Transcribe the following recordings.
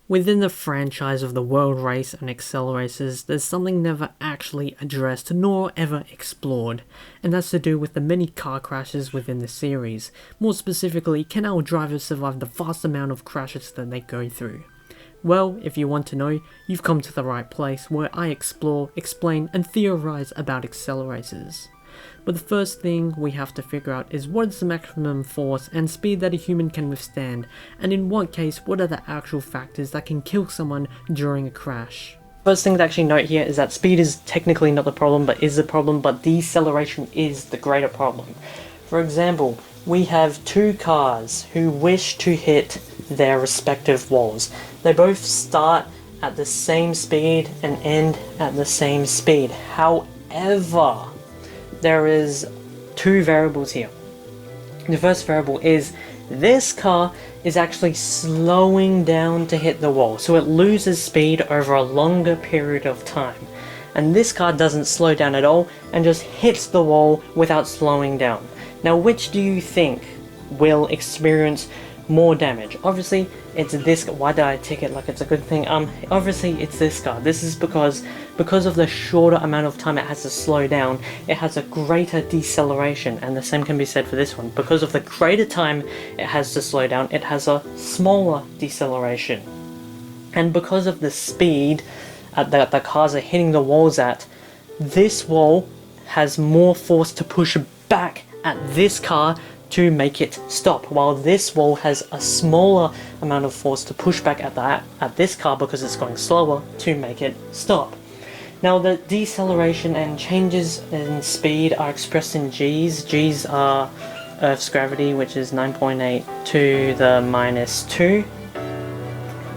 Within the franchise of the World Race and AcceleRacers, there's something never actually addressed nor ever explored, and that's to do with the many car crashes within the series. More specifically, can our drivers survive the vast amount of crashes that they go through? Well, if you want to know, you've come to the right place where I explore, explain, and theorize about AcceleRacers. But the first thing we have to figure out is what is the maximum force and speed that a human can withstand, and in what case, what are the actual factors that can kill someone during a crash. First thing to actually note here is that speed is technically not the problem, but is the problem, but deceleration is the greater problem. For example, we have two cars who wish to hit their respective walls. They both start at the same speed and end at the same speed. However, there is two variables here. The first variable is this car is actually slowing down to hit the wall, so it loses speed over a longer period of time. And this car doesn't slow down at all and just hits the wall without slowing down. Now, which do you think will experience more damage? Obviously, it's this. Why did I tick it like it's a good thing? Obviously, it's this car. This is because of the shorter amount of time it has to slow down, it has a greater deceleration, and the same can be said for this one. Because of the greater time it has to slow down, it has a smaller deceleration. And because of the speed that the cars are hitting the walls at, this wall has more force to push back at this car to make it stop, while this wall has a smaller amount of force to push back at this car because it's going slower to make it stop. Now, the deceleration and changes in speed are expressed in G's. G's are Earth's gravity, which is 9.8 to the -2.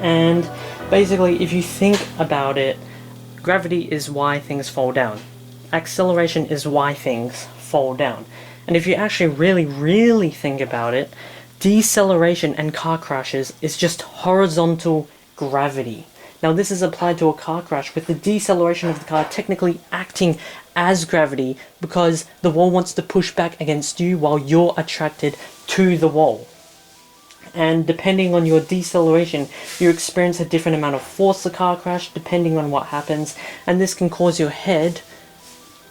And basically, if you think about it, gravity is why things fall down. Acceleration is why things fall down. And if you actually really think about it, deceleration and car crashes is just horizontal gravity. Now, this is applied to a car crash with the deceleration of the car technically acting as gravity because the wall wants to push back against you while you're attracted to the wall. And depending on your deceleration, you experience a different amount of force the car crash depending on what happens, and this can cause your head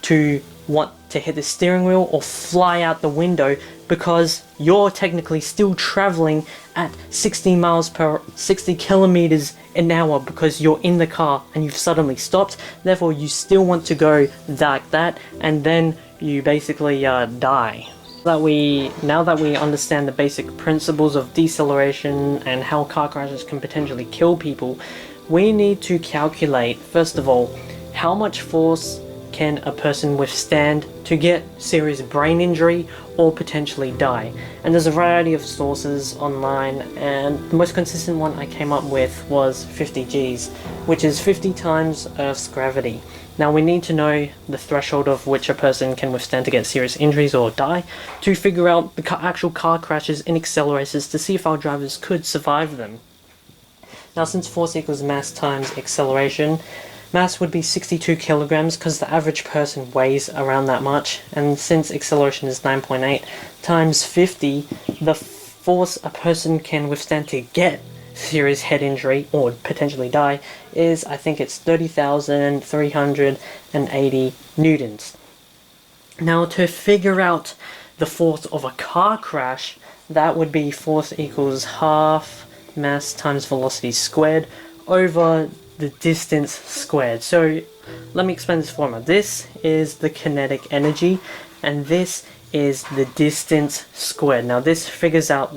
to want to hit the steering wheel or fly out the window because you're technically still traveling at 60 kilometers an hour because you're in the car and you've suddenly stopped. Therefore, you still want to go like that, and then you basically die. Now that we understand the basic principles of deceleration and how car crashes can potentially kill people, we need to calculate, first of all, how much force can a person withstand to get serious brain injury or potentially die. And there's a variety of sources online, and the most consistent one I came up with was 50 Gs, which is 50 times Earth's gravity. Now, we need to know the threshold of which a person can withstand to get serious injuries or die to figure out the actual car crashes in AcceleRacers to see if our drivers could survive them. Now, since force equals mass times acceleration, mass would be 62 kilograms because the average person weighs around that much, and since acceleration is 9.8 times 50, the force a person can withstand to get serious head injury or potentially die is, I think it's 30,380 newtons. Now, to figure out the force of a car crash, that would be force equals half mass times velocity squared over the distance squared. So let me explain this formula. This is the kinetic energy and this is the distance squared. Now, this figures out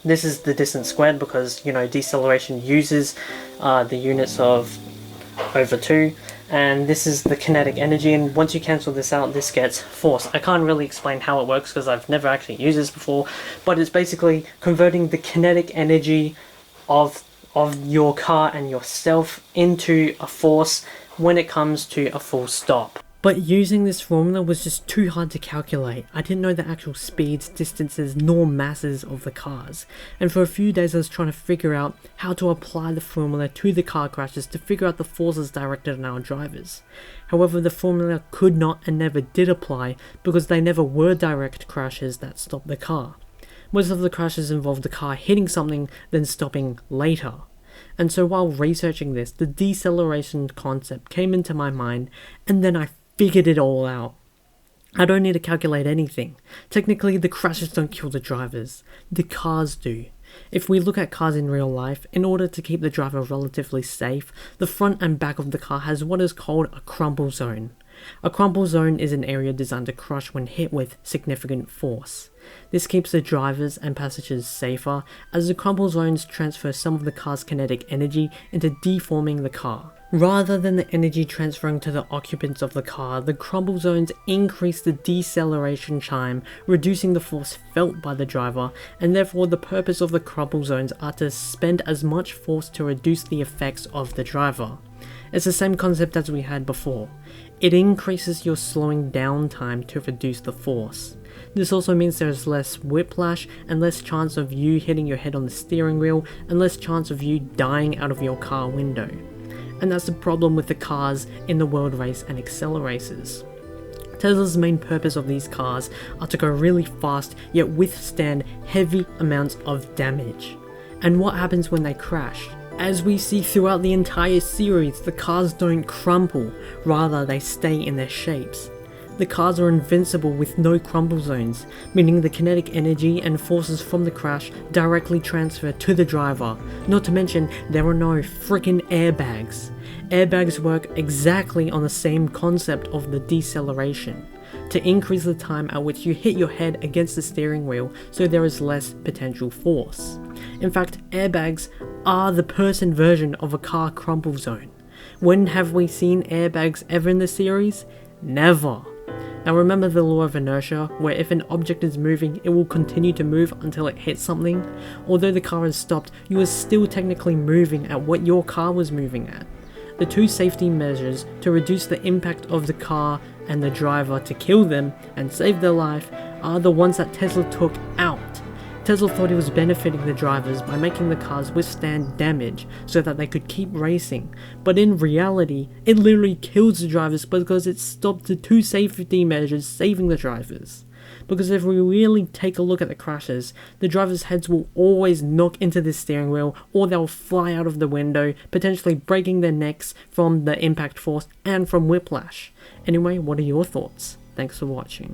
this is the distance squared because, you know, deceleration uses the units of over 2, and this is the kinetic energy, and once you cancel this out, this gets force. I can't really explain how it works because I've never actually used this before, but it's basically converting the kinetic energy of your car and yourself into a force when it comes to a full stop. But using this formula was just too hard to calculate. I didn't know the actual speeds, distances, nor masses of the cars. And for a few days I was trying to figure out how to apply the formula to the car crashes to figure out the forces directed on our drivers. However, the formula could not and never did apply because they never were direct crashes that stopped the car. Most of the crashes involve the car hitting something, then stopping later. And so while researching this, the deceleration concept came into my mind, and then I figured it all out. I don't need to calculate anything. Technically, the crashes don't kill the drivers. The cars do. If we look at cars in real life, in order to keep the driver relatively safe, the front and back of the car has what is called a crumple zone. A crumple zone is an area designed to crush when hit with significant force. This keeps the drivers and passengers safer, as the crumple zones transfer some of the car's kinetic energy into deforming the car. Rather than the energy transferring to the occupants of the car, the crumple zones increase the deceleration time, reducing the force felt by the driver, and therefore the purpose of the crumple zones are to spend as much force to reduce the effects of the driver. It's the same concept as we had before. It increases your slowing down time to reduce the force. This also means there's less whiplash and less chance of you hitting your head on the steering wheel and less chance of you dying out of your car window. And that's the problem with the cars in the World Race and AcceleRacers. Tesla's main purpose of these cars are to go really fast yet withstand heavy amounts of damage. And what happens when they crash? As we see throughout the entire series, the cars don't crumple, rather they stay in their shapes. The cars are invincible with no crumple zones, meaning the kinetic energy and forces from the crash directly transfer to the driver, not to mention there are no freaking airbags. Airbags work exactly on the same concept of the deceleration, to increase the time at which you hit your head against the steering wheel so there is less potential force. In fact, airbags are the person version of a car crumple zone. When have we seen airbags ever in the series? Never. Now remember the law of inertia, where if an object is moving, it will continue to move until it hits something? Although the car is stopped, you are still technically moving at what your car was moving at. The two safety measures to reduce the impact of the car and the driver to kill them and save their life are the ones that Tesla took out. Tesla thought he was benefiting the drivers by making the cars withstand damage so that they could keep racing, but in reality, it literally kills the drivers because it stopped the two safety measures saving the drivers. Because if we really take a look at the crashes, the drivers' heads will always knock into the steering wheel or they'll fly out of the window, potentially breaking their necks from the impact force and from whiplash. Anyway, what are your thoughts? Thanks for watching.